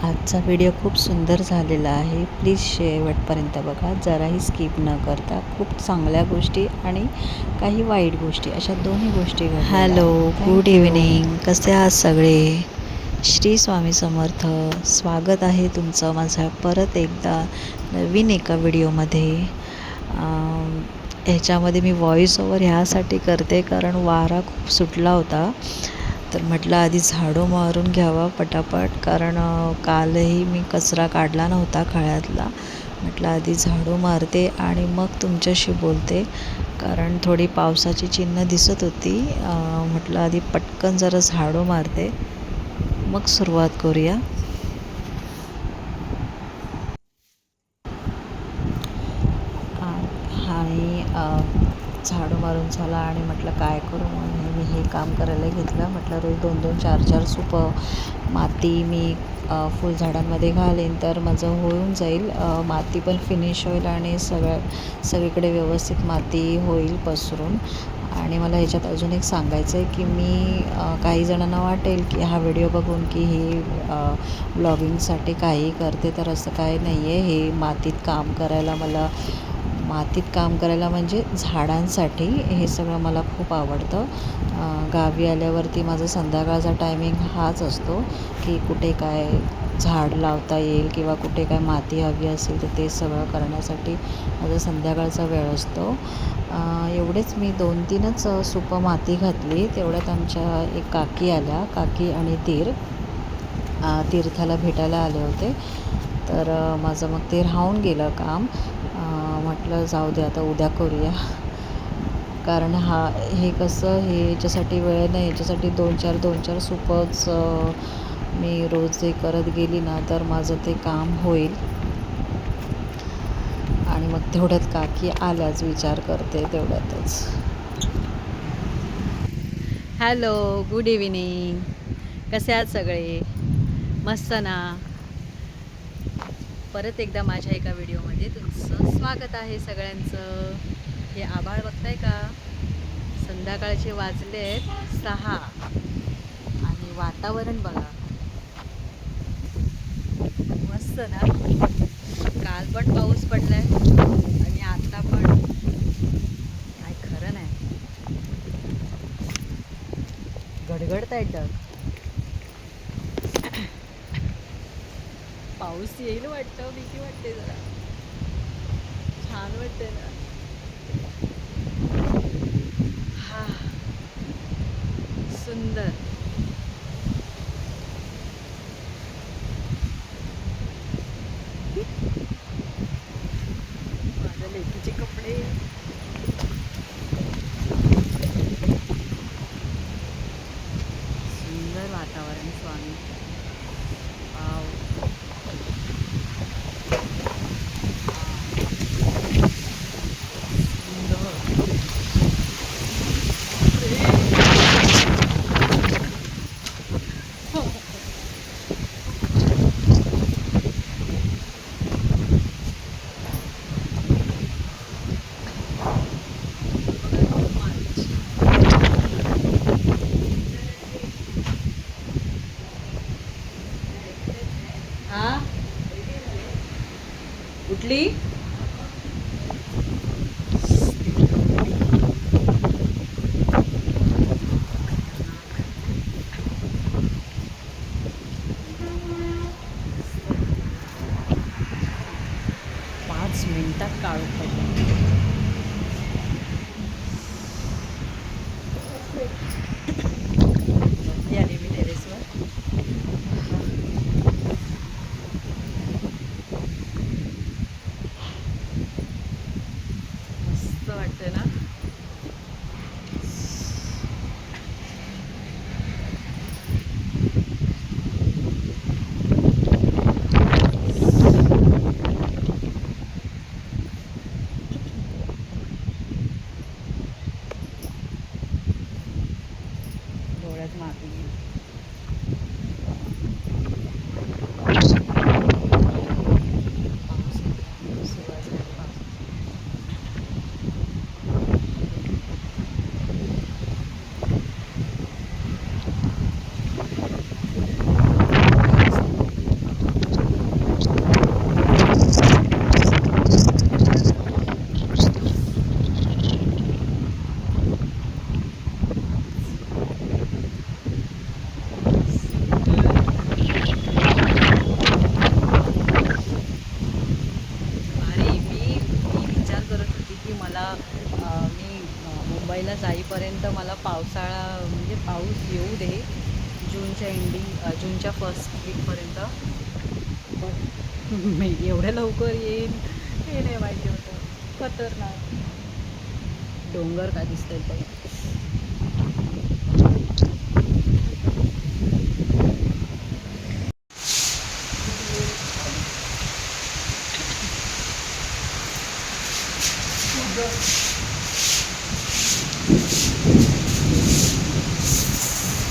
आजचा व्हिडिओ खूप सुंदर झालेला आहे. प्लीज शेवटपर्यंत बघा, जराही स्किप न करता. खूप चांगल्या गोष्टी आणि काही वाईट गोष्टी अशा दोन्ही गोष्टी घडलेल्या आहेत. Hello, good evening. कसे आहात सगळे? श्री स्वामी समर्थ. स्वागत आहे तुमचं माझ्या परत एकदा नवीन एका व्हिडिओमध्ये. ह्याच्यामध्ये मी व्हॉईस ओव्हर ह्यासाठी करते कारण वारा खूप सुटला होता. तर म्हटलं आधी झाडू मारून घ्यावा पटापट, कारण कालही मी कचरा काढला नव्हता खळ्यातला. म्हटलं आधी झाडू मारते आणि मग तुमच्याशी बोलते, कारण थोडी पावसाची चिन्ह दिसत होती. म्हटलं आधी पटकन जरा झाडू मारते, मग सुरुवात करूया. आणि झाडू मारून झाला आणि म्हटलं काय करू, मग मी हे काम करायला घेतलं. म्हटलं रोज 2-2, 4-4 सुपं माती मी फुलझाडांमध्ये घालेन तर माझं होऊन जाईल. माती पण फिनिश होईल आणि सगळीकडे व्यवस्थित माती होईल पसरून. आणि मला ह्याच्यात अजून एक सांगायचं आहे की मी काही जणांना वाटेल की हा व्हिडिओ बघून की ही ब्लॉगिंगसाठी काही करते, तर असं काही नाही आहे. हे मातीत काम करायला म्हणजे झाडांसाठी हे सगळं मला खूप आवडतं. गावी आल्यावरती माझा संध्याकाळचा टायमिंग हाच असतो की कुठे काय झाड लावता येईल किंवा कुठे काय माती हवी असेल तर ते सगळं करण्यासाठी माझा संध्याकाळचा वेळ असतो. एवढेच मी 2-3च सुपं माती घातली. तेवढ्यात आमच्या एक काकी आल्या, काकी आणि तीर्थाला भेटायला आले होते. तर माझं मग ते राहून गेलं काम. म्हटलं जाऊ दे आता उद्या करूया, कारण हे कसं याच्यासाठी वेळ नाही. याच्यासाठी 2-4 सुपंच मी रोज हे करत गेली ना तर माझं ते काम होईल. आणि मग तेवढ्यात काकी आल्याच, विचार करते तेवढ्यातच. Hello, good evening. कसे आहात सगळे? मस्त ना? परत एकदा माझ्या एका व्हिडिओमध्ये तुमचं स्वागत आहे सगळ्यांचं. हे आभाळ बघताय का? संध्याकाळचे वाजले आहेत 6 आणि वातावरण बघा, मस्त ना? काल पण पाऊस पडलाय आणि आता पण काय खरं नाही. गडगडतायत ढग. पाऊस येईल वाटतं, भीती वाटते जरा. छान वाटते ना? हा, सुंदर. माझ्या लेकीचे कपडे. सुंदर वातावरण स्वामी. वाव. हा, उठली? 5 मिनिटात काढून पडलं. आले मी टेरेसवर. मस्त वाटतं ना? जूनच्या फर्स्ट वीकपर्यंत. पण मी एवढ्या लवकर येईल हे नाही माहिती होतं. खतरनाक डोंगर काय दिसतंय बघ.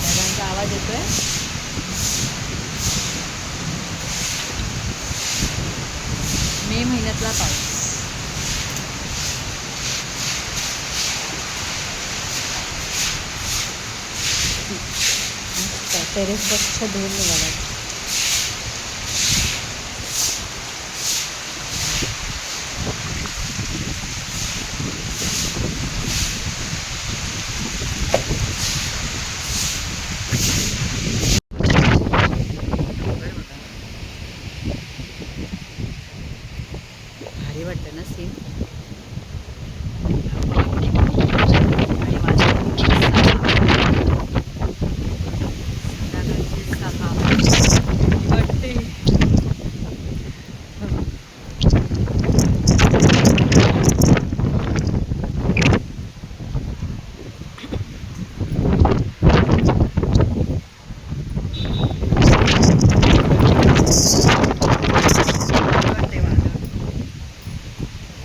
ढगांचा आवाज येतोय. मे महिन्यातला पाऊस. टेरेस पेक्षा धूर निघाला. भारी वाटतं ना सीन. आणि माझ्या संध्याकाळची 6 वाटते.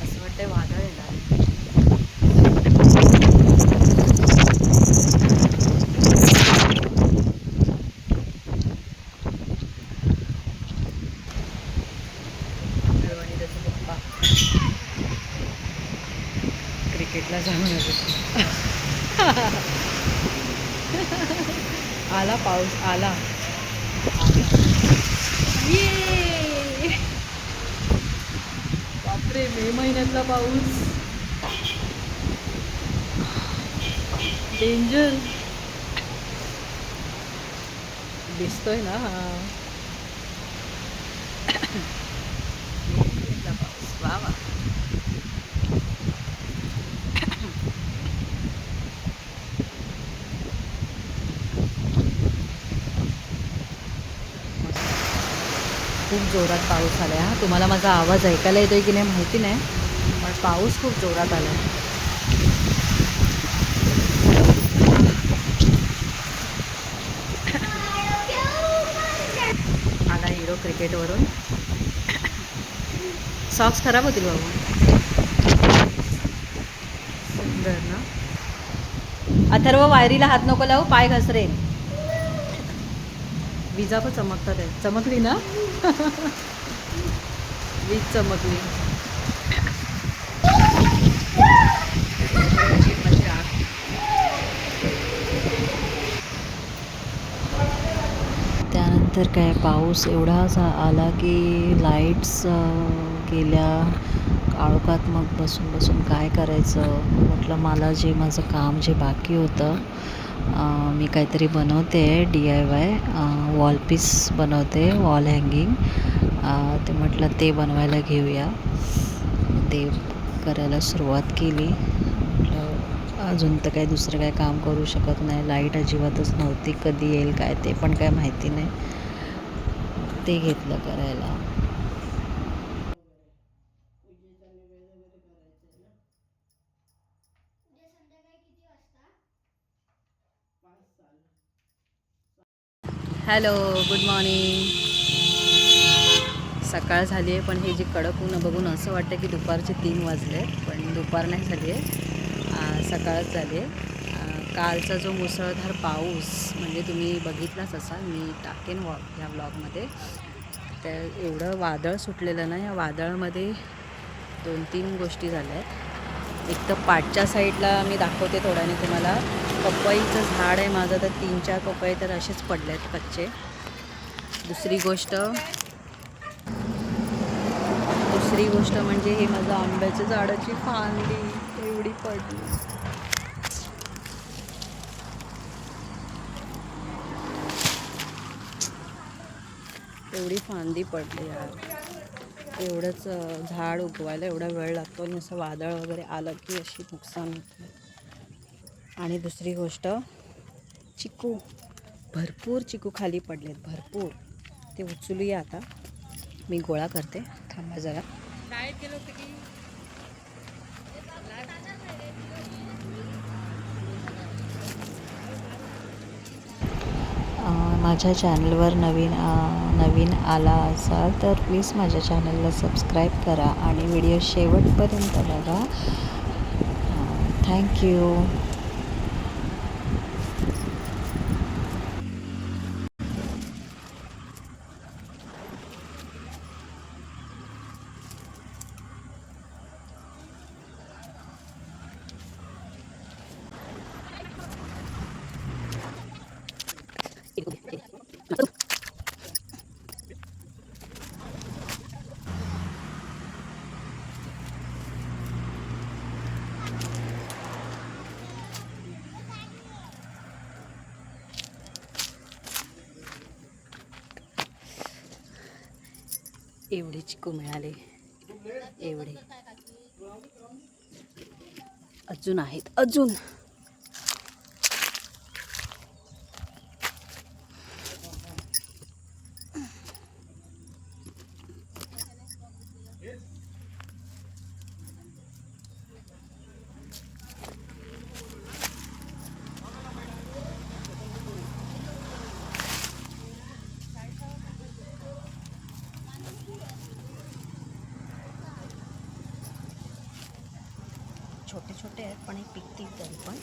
असं वाटतंय वादळ येणार. आणि त्याचा पप्पा क्रिकेटला जाऊन आले. आला पाऊस आला. ये बापरे, मे महिन्यातला पाऊस डेंजर दिसतोय ना. हा मे महिन्यातला पाऊस. वा वा. खूप जोरात पाऊस आला आहे. हा, तुम्हाला माझा आवाज ऐकायला येतोय की नाही माहिती नाही, पण पाऊस खूप जोरात आला आहे. आला हिरो क्रिकेटवरून. सॉक्स खराब होतील बाबा. सुंदर ना. अथर्व, वायरीला हात नको लावू, पाय घसरेल. विजा पण चमकतात आहे. चमकली ना. वीज चमकली. त्यानंतर काय पाऊस एवढा आला की लाईट्स गेल्या. काळोखात मग बसून बसून काय करायचं म्हटलं. मला जे माझं काम जे बाकी होतं, मी काहीतरी बनवते DIY वॉलपीस बनवते, वॉल हँगिंग. ते म्हटलं ते बनवायला घेऊया. ते करायला सुरुवात केली. म्हटलं अजून तर काही दुसरं काय काम करू शकत नाही. लाईट अजिबातच नव्हती. कधी येईल काय ते पण काय माहिती नाही. ते घेतलं करायला. Hello, good morning. सकाळ झाली आहे, पण हे जे कडक ऊन बघून असं वाटतं की दुपारचे 3 वाजले, पण दुपार नाही झाली आहे, सकाळच झाली आहे. कालचा जो मुसळधार पाऊस म्हणजे तुम्ही बघितलाच असाल, मी टाकेन ह्या ब्लॉगमध्ये. तर एवढं वादळ सुटलेलं ना, या वादळामध्ये 2-3 गोष्टी झाल्या आहेत. एक तर पाठच्या साईडला मी दाखवते थोड्याने तुम्हाला. पपईचं झाड आहे माझं, तर 3-4 पपई तर असेच पडले आहेत कच्चे. दुसरी गोष्ट म्हणजे हे माझं आंब्याच्या झाडाची फांदी एवढी पडली. एवढी फांदी पडली यार. एवढंच झाड उगवायला एवढा वेळ लागतो आणि असं वादळ वगैरे आलं की अशी नुकसान होतं. आणि दुसरी गोष्ट चिकू भरपूर चिकू खाली पडलेत, भरपूर. ते उचलूया आता. मी गोळा करते, थांबा जरा. माझ्या चॅनलवर नवीन आला असाल तर प्लीज माझ्या चॅनलला सबस्क्राईब करा आणि व्हिडिओ शेवटपर्यंत बघा. थँक्यू. एवढे चिकू मिळाले, एवढे. अजून आहेत, अजून. छोटे छोटे आहेत पण हे पिकतील तरी पण.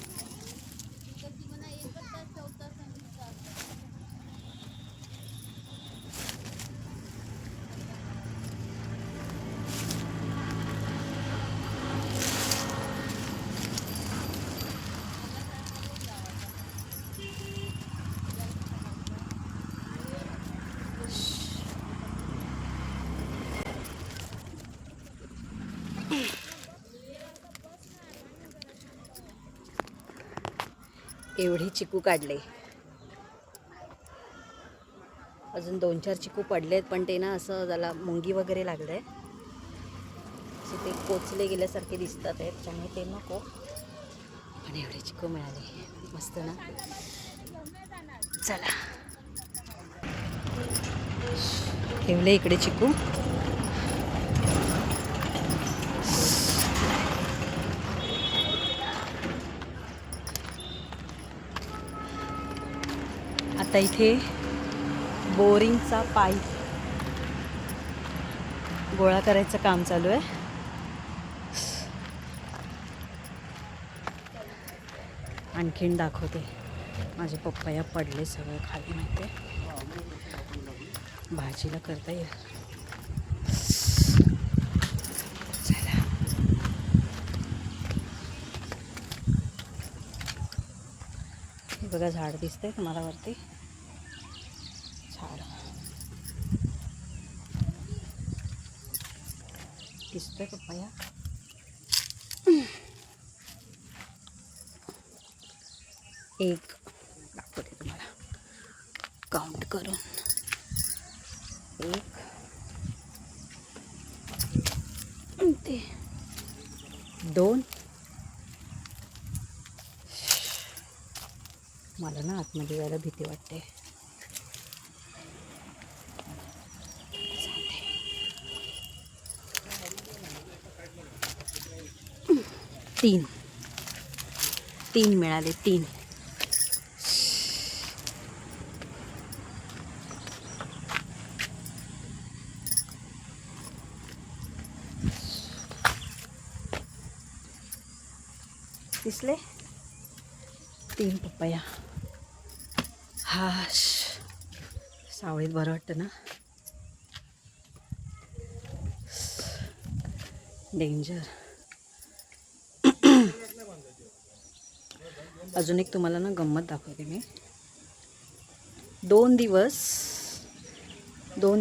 एवढे चिकू काढले. अजून 2-4 चिकू पडलेत पण ते ना असं त्याला मुंगी वगैरे लागलंय, असे ते कोचले गेल्यासारखे दिसतात आहेत, त्यामुळे ते नको. आणि एवढे चिकू मिळाले, मस्त ना. चला, ठेवले इकडे चिकू. आता इथे बोरिंगचा पाईप गोळा करायचं काम चालू आहे. आणखीन दाखवते. माझे पप्पाया पडले सगळे खाली, माहिती आहे, भाजीला करता येईल. चला, हे बघा झाड दिसतंय तुम्हाला वरती, झाड दिसतोय पप्पाया. एक दाखवते तुम्हाला काउंट करून. 1 ते 2. मला ना आतमध्ये जायला भीती वाटते. 3 मिळाले, 3. दिसले 3 पपया. हा, सावळीत बरं वाटतं ना. डेंजर. अजून एक तुम्हाला ना गंमत दाखवते मी. 2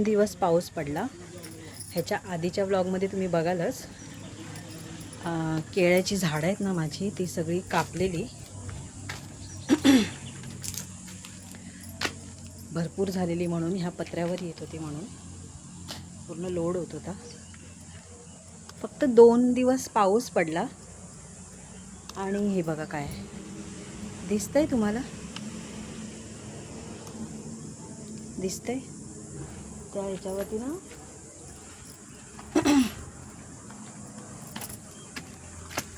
दिवस पाऊस पडला. ह्याच्या आधीच्या व्लॉगमध्ये तुम्ही बघालच, केळ्याची झाडं आहेत ना माझी, ती सगळी कापलेली. भरपूर झालेली म्हणून, ह्या पत्र्यावर येत होती म्हणून पूर्ण लोड होत होता. फक्त 2 दिवस पाऊस पडला आणि हे बघा काय दिसतंय तुम्हाला. दिसतंय त्या ह्याच्यावरती ना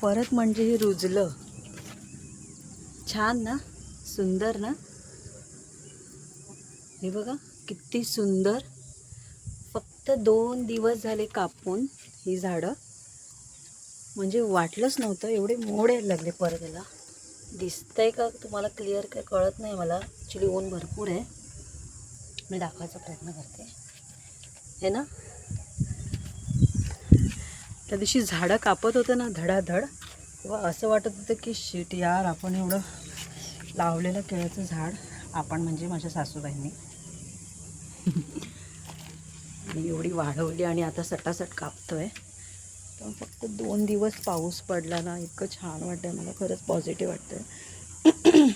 परत म्हणजे हे रुजलं. छान ना, सुंदर ना. हे बघा किती सुंदर. फक्त 2 दिवस झाले कापून ही झाडं. म्हणजे वाटलंच नव्हतं एवढे मोड यायला लागले परत याला. दिसतंय का तुम्हाला क्लिअर काय कळत नाही मला. ॲक्च्युली ऊन भरपूर आहे. मी दाखवायचा प्रयत्न करते. हे ना त्या दिवशी झाडं कापत होतं ना धडाधड, तेव्हा असं वाटत होतं की शिट यार, आपण एवढं लावलेलं केळाचं झाड, आपण म्हणजे माझ्या सासूबाईंनी आणि एवढी वाढवली आणि आता सटासट कापतोय. पण फक्त 2 दिवस पाऊस पडला ना, इतकं छान वाटतंय मला, खरंच पॉझिटिव्ह वाटतंय.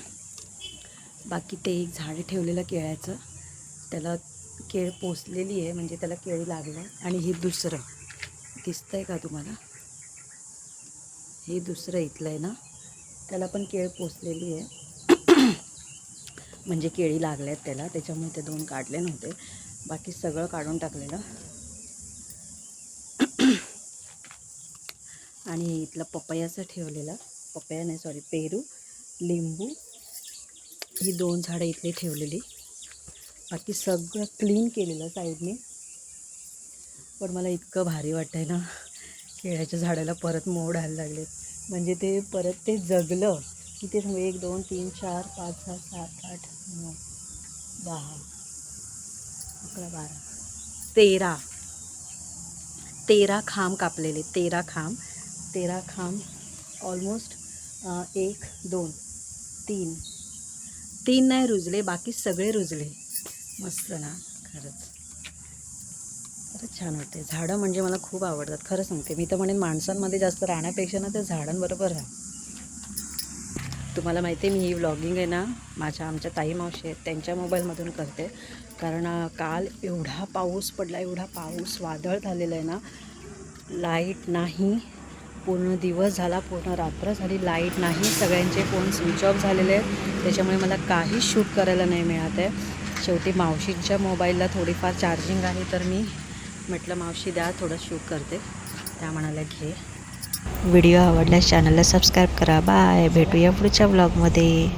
बाकी ते एक झाड ठेवलेलं केळ्याचं, त्याला केळ पोसलेली आहे, म्हणजे त्याला केळी लागलं. आणि हे दुसरं दिसतंय का तुम्हाला, हे दुसरं इथलं आहे ना, त्याला पण केळ पोसलेली आहे. म्हणजे केळी लागल्या आहेत त्याला, त्याच्यामुळे ते 2 काढले नव्हते. बाकी सगळं काढून टाकलेलं. आणि इथलं पपयाचं ठेवलेलं, पपया नाही सॉरी पेरू, लिंबू, ही 2 झाडं इथली ठेवलेली. बाकी सगळं क्लीन केलेलं साईडने. पण मला इतकं भारी वाटतंय ना, केळ्याच्या झाडाला परत मोड यायला लागले. म्हणजे ते परत ते जगलं की ते 1 2 3 4 5 6 7 8 9 10 11 12 13 खांब कापलेले. 13 खांब ऑलमोस्ट 1 2 3 नाही रुजले, बाकी सगळे रुजले. मस्त ना, खरंच छान वाटते. झाडं म्हणजे मला खूप आवडतात, खरं सांगते. मी तर म्हणेन माणसांमध्ये जास्त राहण्यापेक्षा ना त्या झाडांबरोबर राहा. तुम्हाला माहिती आहे, मी ही व्लॉगिंग आहे ना आमच्या ताई मावशी आहेत त्यांच्या मोबाईलमधून करते. कारण काल एवढा पाऊस पडला, एवढा पाऊस, वादळ झालेलं आहे ना, लाईट नाही. पूर्ण दिवस झाला, पूर्ण रात्र झाली, लाईट नाही. सगळ्यांचे फोन स्विच ऑफ झालेले आहेत. त्याच्यामुळे मला काही शूट करायला नाही मिळत आहे. शेवटी मावशींच्या मोबाईलला थोडीफार चार्जिंग आहे, तर मी म्हटलं मावशी द्या, थोडं शूट करते. त्या म्हणाल्या घे. व्हिडिओ आवडल्यास चॅनलला सबस्क्राईब करा. बाय, भेटूया पुढच्या व्लॉगमध्ये.